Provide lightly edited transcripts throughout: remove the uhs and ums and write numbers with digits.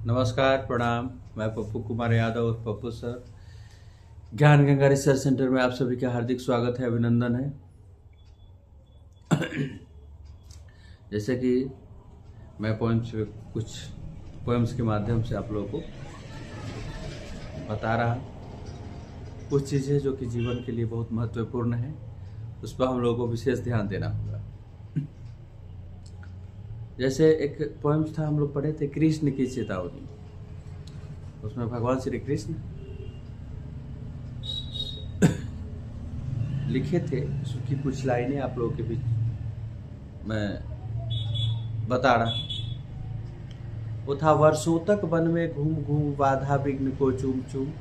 नमस्कार, प्रणाम। मैं पप्पू कुमार यादव और पप्पू सर ज्ञान गंगा रिसर्च सेंटर में आप सभी का हार्दिक स्वागत है, अभिनंदन है। जैसे कि मैं कुछ पोएम्स के माध्यम से आप लोगों को बता रहा, कुछ चीज़ें जो कि जीवन के लिए बहुत महत्वपूर्ण है, उस पर हम लोगों को विशेष ध्यान देना होगा। जैसे एक पोएम्स था, हम लोग पढ़े थे, कृष्ण की चेतावनी। उसमें भगवान श्री कृष्ण लिखे थे, उसकी कुछ लाइनें आप लोगों के बीच मैं बता रहा। वो था, वर्षों तक वन में घूम घूम बाधा विघ्न को चूम चूम,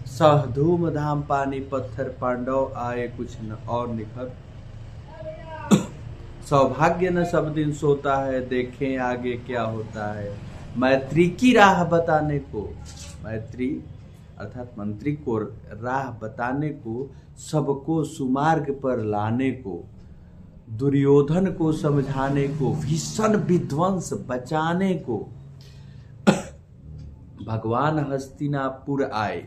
सह धूम धाम पानी पत्थर पांडव आए कुछ न और निखर, सौभाग्य न सब दिन सोता है देखें आगे क्या होता है, मैत्री की राह बताने को, मैत्री अर्थात मंत्री को राह बताने को, सबको सुमार्ग पर लाने को, दुर्योधन को समझाने को, भीषण विध्वंस बचाने को, भगवान हस्तिनापुर आए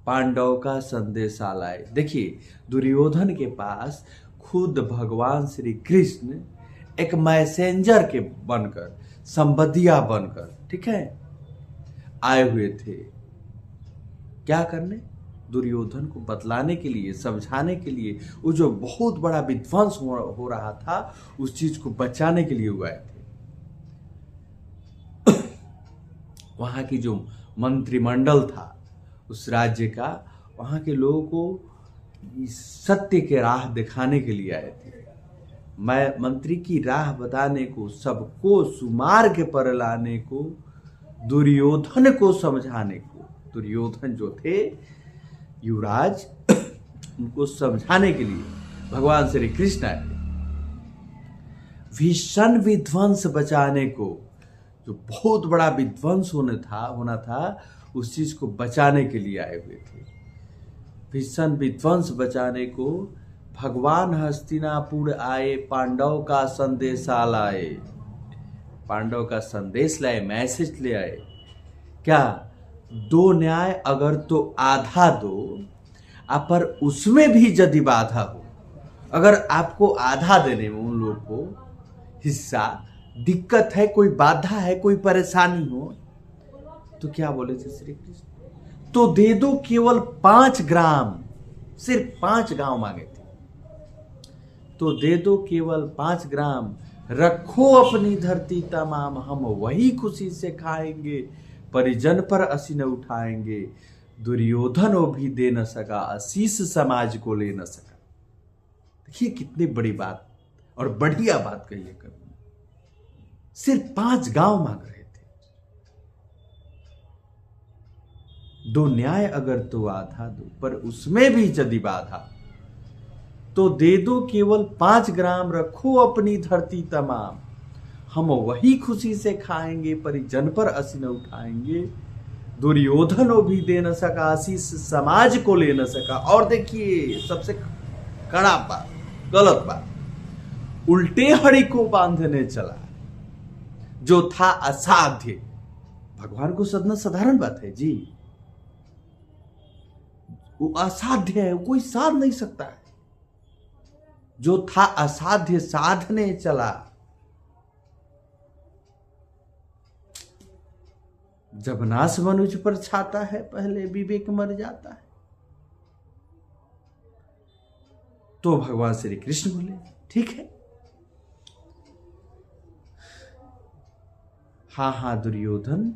पांडव का संदेशा लाए। देखिए, दुर्योधन के पास खुद भगवान श्री कृष्ण एक मैसेंजर के बनकर, संबदिया बनकर, ठीक है, आए हुए थे। क्या करने? दुर्योधन को बतलाने के लिए, समझाने के लिए, वो जो बहुत बड़ा विध्वंस हो रहा था, उस चीज को बचाने के लिए हुए थे। वहां की जो मंत्रिमंडल था उस राज्य का, वहां के लोगों को सत्य के राह दिखाने के लिए आए थे। मैं मंत्री की राह बताने को, सबको सुमार्ग पर लाने को, दुर्योधन को समझाने को। दुर्योधन जो थे युवराज, उनको समझाने के लिए भगवान श्री कृष्ण आए थे। भीषण विध्वंस बचाने को, जो बहुत बड़ा विध्वंस होना था, उस चीज को बचाने के लिए आए हुए थे। भीषण विध्वंस बचाने को भगवान हस्तिनापुर आए पांडव का संदेशा लाए। पांडव का संदेश लाए, मैसेज ले आए। क्या? दो न्याय अगर तो आधा दो, पर उसमें भी यदि बाधा हो, अगर आपको आधा देने में उन लोग को हिस्सा दिक्कत है, कोई बाधा है, कोई परेशानी हो, तो क्या बोले थे श्री कृष्ण? तो दे दो केवल 5 ग्राम, सिर्फ 5 गांव मांगे थे। तो दे दो केवल 5 ग्राम, रखो अपनी धरती तमाम, हम वही खुशी से खाएंगे, परिजन पर असी न उठाएंगे, दुर्योधन वो भी दे न सका, आशीष समाज को ले न सका। देखिए कितनी बड़ी बात और बढ़िया बात कही है कवि। सिर्फ 5 गांव मांग रहे थे। दो न्याय अगर तो आधा दो, पर उसमें भी यदि बाधा, तो दे दो केवल 5 ग्राम, रखो अपनी धरती तमाम, हम वही खुशी से खाएंगे, परिजन पर असी न उठाएंगे, दुर्योधन वो भी दे न सका, आशीष समाज को ले न सका। और देखिए सबसे कड़ा बात, गलत बात, उल्टे हरि को बांधने चला, जो था असाध्य। भगवान को सदना साधारण बात है जी, वो असाध्य है, कोई साध नहीं सकता है। जो था असाध्य साधने चला। जब नाश मनुष्य पर छाता है, पहले विवेक मर जाता है। तो भगवान श्री कृष्ण बोले, ठीक है, हाँ दुर्योधन,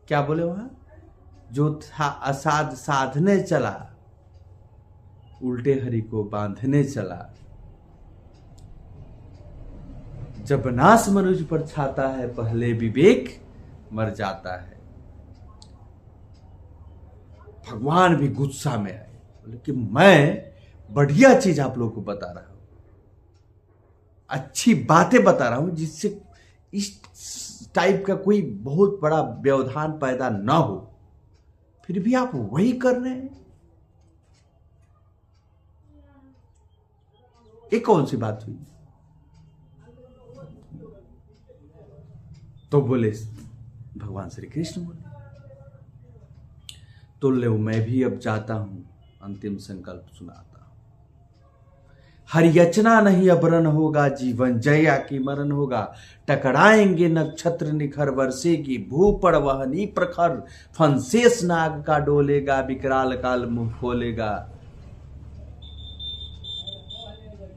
क्या बोले वहां? जो था असाध साधने चला, उल्टे हरि को बांधने चला। जब नाश मनुष्य पर छाता है, पहले विवेक मर जाता है। भगवान भी गुस्सा में आए, बोले कि मैं बढ़िया चीज आप लोगों को बता रहा हूं, अच्छी बातें बता रहा हूं, जिससे इस टाइप का कोई बहुत बड़ा व्यवधान पैदा ना हो, फिर भी आप वही कर रहे हैं। ये कौन सी बात हुई? तो बोले, भगवान श्री कृष्ण बोले, तो ले मैं भी अब जाता हूं, अंतिम संकल्प सुनाता हूं। हर याचना नहीं अबरन होगा, जीवन जया की मरण होगा। टकराएंगे नक्षत्र निखर, बरसेगी भू पर वहनी प्रखर। फंसेस नाग का डोलेगा, विकराल काल मुंह खोलेगा।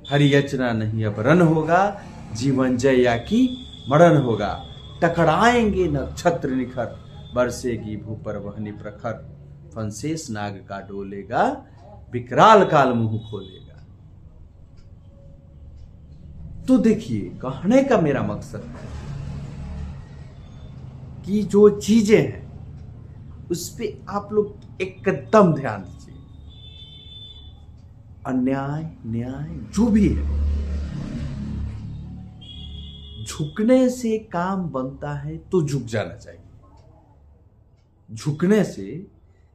हर याचना नहीं अबरन होगा, जीवन जया की मरण होगा। टकराएंगे नक्षत्र निखर, बरसेगी भू पर वहनी प्रखर। फंसेस नाग का डोलेगा, विकराल काल मुंह खोलेगा। तो देखिए, कहने का मेरा मकसद है कि जो चीजें हैं उस पे आप लोग एकदम ध्यान दीजिए। अन्याय न्याय जो भी है, झुकने से काम बनता है तो झुक जाना चाहिए। झुकने से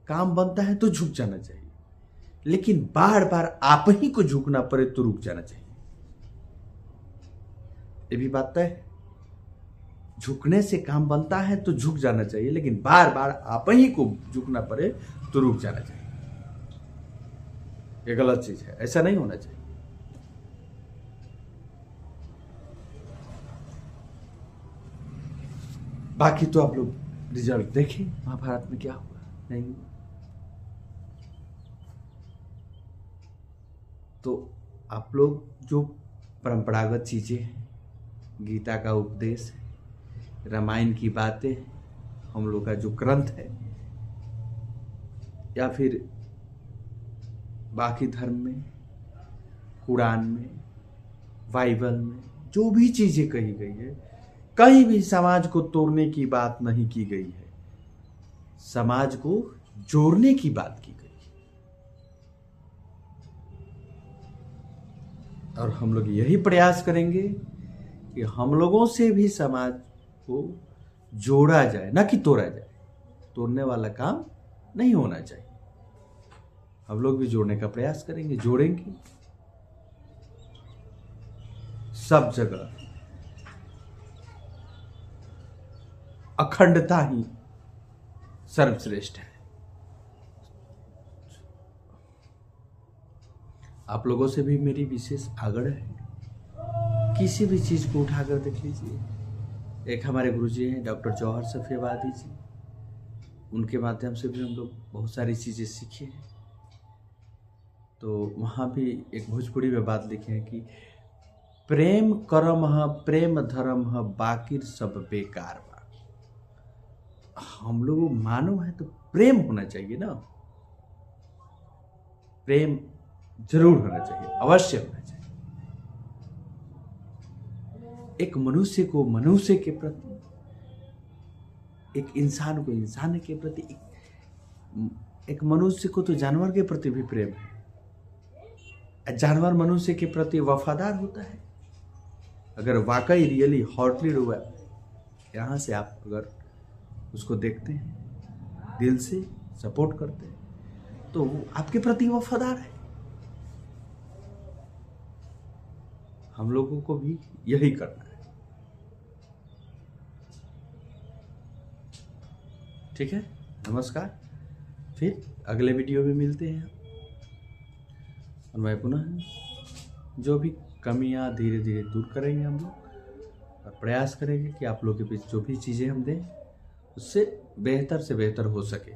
काम बनता है तो झुक जाना चाहिए, लेकिन बार बार आप ही को झुकना पड़े तो रुक जाना चाहिए। ये भी बात है, झुकने से काम बनता है तो झुक जाना चाहिए, लेकिन बार बार आप ही को झुकना पड़े तो रुक जाना चाहिए। ये गलत चीज है, ऐसा नहीं होना चाहिए। बाकी तो आप लोग रिजल्ट देखें, महाभारत में क्या हुआ नहीं हुआ। तो आप लोग जो परंपरागत चीजें हैं, गीता का उपदेश है, रामायण की बातें, हम लोग का जो ग्रंथ है, या फिर बाकी धर्म में, कुरान में, बाइबल में जो भी चीजें कही गई है, कहीं भी समाज को तोड़ने की बात नहीं की गई है, समाज को जोड़ने की बात की गई है। और हम लोग यही प्रयास करेंगे कि हम लोगों से भी समाज को जोड़ा जाए, ना कि तोड़ा जाए। तोड़ने वाला काम नहीं होना चाहिए। हम लोग भी जोड़ने का प्रयास करेंगे, जोड़ेंगे। सब जगह अखंडता ही सर्वश्रेष्ठ है। आप लोगों से भी मेरी विशेष आग्रह है, किसी भी चीज को उठाकर देख लीजिए। एक हमारे गुरुजी हैं डॉक्टर जौहर सफेवादी जी, उनके माध्यम से भी हम लोग बहुत सारी चीजें सीखे हैं। तो वहाँ भी एक भोजपुरी में बात लिखे हैं कि प्रेम करम ह प्रेम धर्म ह, बाकिर सब बेकार बा। हम लोग मानव है तो प्रेम होना चाहिए ना, प्रेम जरूर होना चाहिए, अवश्य होना चाहिए। एक मनुष्य को मनुष्य के प्रति, एक इंसान को इंसान के प्रति, एक मनुष्य को तो जानवर के प्रति भी प्रेम है। जानवर मनुष्य के प्रति वफादार होता है अगर वाकई रियली हॉटली हुआ। यहाँ से आप अगर उसको देखते हैं, दिल से सपोर्ट करते हैं, तो वो आपके प्रति वफादार है। हम लोगों को भी यही करना है। ठीक है, नमस्कार। फिर अगले वीडियो में मिलते हैं। और मैं पुनः जो भी कमियां धीरे धीरे दूर करेंगे हम लोग, और प्रयास करेंगे कि आप लोगों के बीच जो भी चीज़ें हम दें उससे बेहतर से बेहतर हो सके।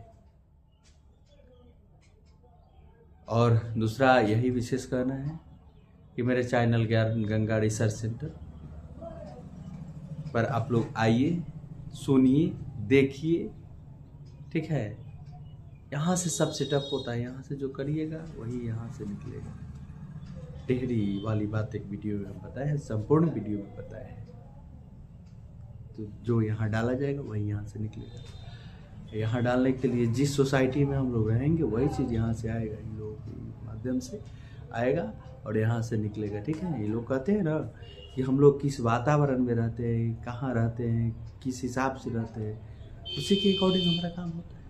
और दूसरा यही विशेष कहना है कि मेरे चैनल ज्ञान गंगा रिसर्च सेंटर पर आप लोग आइए, सुनिए, देखिए। ठीक है, यहाँ से सब सेटअप होता है, यहाँ से जो करिएगा वही यहाँ से निकलेगा। टिहरी वाली बात एक वीडियो में बताया है, संपूर्ण वीडियो में बताया है। तो जो यहाँ डाला जाएगा वही यहाँ से निकलेगा। यहाँ डालने के लिए जिस सोसाइटी में हम लोग रहेंगे वही चीज़ यहाँ से आएगा, इन लोगों के माध्यम से आएगा और यहाँ से निकलेगा। ठीक है, ये लोग कहते हैं ना कि हम लोग किस वातावरण में रहते हैं, कहाँ रहते हैं, किस हिसाब से रहते हैं, उसी के अकॉर्डिंग हमारा काम होता है।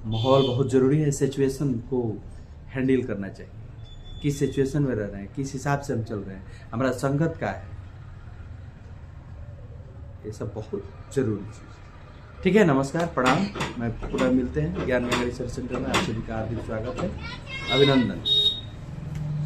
माहौल बहुत ज़रूरी है, सिचुएशन को हैंडल करना चाहिए। किस सिचुएशन में रह रहे हैं, किस हिसाब से हम चल रहे हैं, हमारा संगत का है, ये सब बहुत जरूरी चीज़। ठीक है, नमस्कार, प्रणाम। मैं पुनः मिलते हैं ज्ञान मेमोरी रिसर्च सेंटर में। आप सभी का हार्दिक स्वागत है, अभिनंदन।